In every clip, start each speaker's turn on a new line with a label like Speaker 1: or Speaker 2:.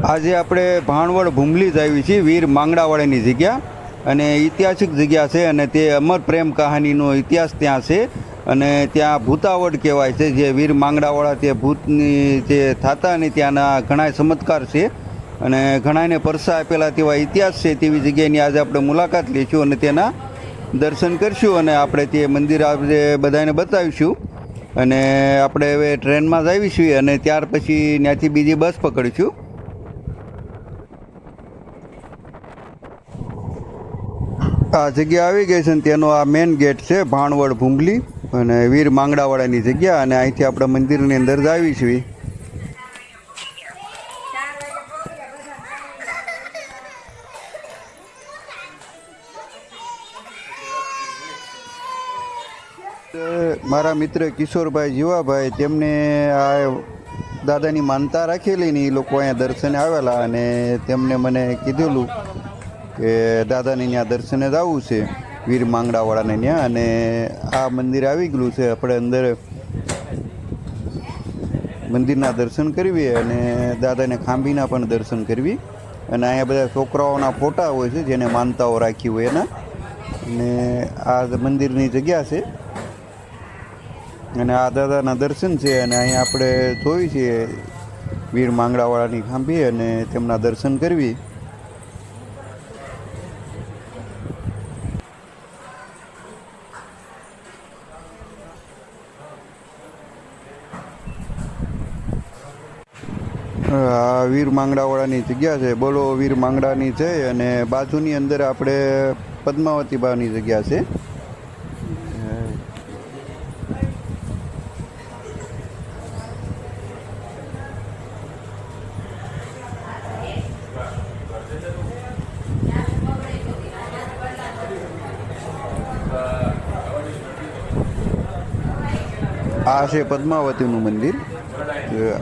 Speaker 1: આજે આપણે ભાણવડ ભૂમલી જ આવી છીએ, વીર માંગડાવાળાની જગ્યા, અને ઐતિહાસિક જગ્યા છે અને તે અમર પ્રેમ કહાનીનો ઇતિહાસ ત્યાં છે. અને ત્યાં ભૂતાવડ કહેવાય છે, જે વીર માંગડાવાળા તે ભૂતની જે થતા અને ત્યાંના ઘણા ચમત્કાર છે અને ઘણાને પરસા આપેલા તેવા ઇતિહાસ છે. તેવી જગ્યાની આજે આપણે મુલાકાત લઈશું અને તેના દર્શન કરીશું અને આપણે તે મંદિર આપણે બધાને બતાવીશું. અને આપણે હવે ટ્રેનમાં જ આવીશું અને ત્યાર પછી ત્યાંથી બીજી બસ પકડીશું. આ જગ્યા આવી ગઈ છે ને તેનો આ મેઇન ગેટ છે ભાણવડ ભૂમલી અને વીર માંગડાવાળાની જગ્યા. અને અહીંથી આપણે મંદિરની અંદર જ આવીશું. મારા મિત્ર કિશોરભાઈ જીવાભાઈ તેમને આ દાદાની માનતા રાખેલી ને એ લોકો અહીંયા દર્શને આવેલા અને તેમને મને કીધેલું કે દાદાને ત્યાં દર્શને જ આવવું છે, વીર માંગડાવાળાને ત્યાં. અને આ મંદિર આવી ગયું છે, આપણે અંદર મંદિરના દર્શન કરવી અને દાદાને ખાંભીના પણ દર્શન કરવી. અને અહીંયા બધા છોકરાઓના ફોટા હોય છે જેને માનતાઓ રાખી હોય એના. અને આ મંદિરની જગ્યા છે અને આ દાદાના દર્શન છે. અને અહીંયા આપણે જોઈ છીએ વીર માંગડાવાળાની ખાંભી અને તેમના દર્શન કરવી. આ વીર માંગડાવાળાની જગ્યા છે. બોલો વીર માંગડાની છે. અને બાજુની અંદર આપણે પદ્માવતી બાની જગ્યા છે. આ છે પદ્માવતીનું મંદિર.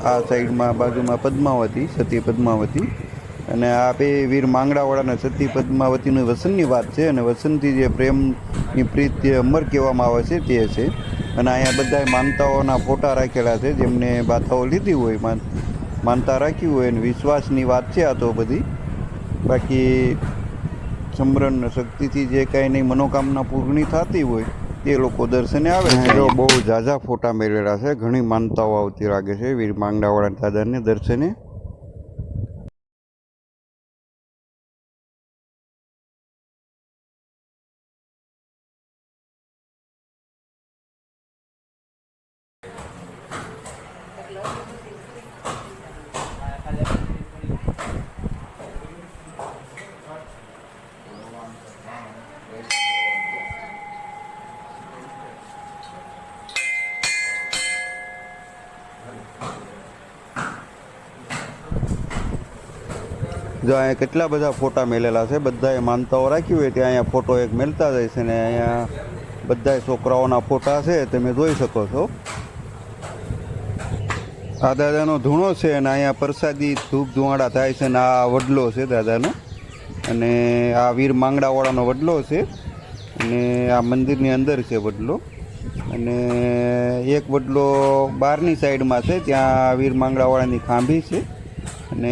Speaker 1: આ સાઈડમાં બાજુમાં પદ્માવતી, સતી પદ્માવતી. અને આ બે વીર માંગડાવાળાના સતી પદ્માવતીનું વસનની વાત છે. અને વસનથી જે પ્રેમની પ્રીત જે અમર કહેવામાં આવે છે તે છે. અને અહીંયા બધાય માનતાઓના ફોટા રાખેલા છે, જેમને બાધાઓ લીધી હોય, માનતા રાખી હોય અને વિશ્વાસની વાત છે આ તો બધી. બાકી સમરણ શક્તિથી જે કાંઈ નહીં મનોકામના પૂર્ણી થતી હોય તે લોકો દર્શને આવે છે. જો બહુ ઝાઝા ફોટા મેળવેલા છે, ઘણી માનતાઓ આવતી લાગે છે વીર માંગડાવાળા દાદાને દર્શને. જો અહીંયા કેટલા બધા ફોટા મેલેલા છે. બધાએ માનતાઓ રાખી હોય ત્યાં અહીંયા ફોટો એક મેલતા જાય છે. ને અહીંયા બધા છોકરાઓના ફોટા છે, તમે જોઈ શકો છો. આ દાદાનો ધૂણો છે અને અહીંયા પ્રસાદી ધૂપ ધુવાડા થાય છે. અને આ વડલો છે દાદાનો, અને આ વીર માંગડાવાળાનો વડલો છે. અને આ મંદિરની અંદર છે વડલો. અને એક વડલો બહારની સાઈડમાં છે, ત્યાં વીર માંગડાવાળાની ખાંભી છે. અને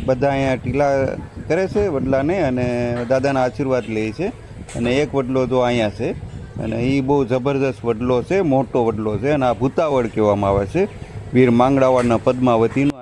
Speaker 1: બધા અહીંયા ટીલા કરે છે વડલાને અને દાદાના આશીર્વાદ લે છે. અને એક વડલો તો અહીંયા છે અને એ બહુ જબરદસ્ત વડલો છે, મોટો વડલો છે. અને આ ભૂતાવડ કહેવામાં આવે છે, વીર માંગડાવાળના પદ્માવતીનું.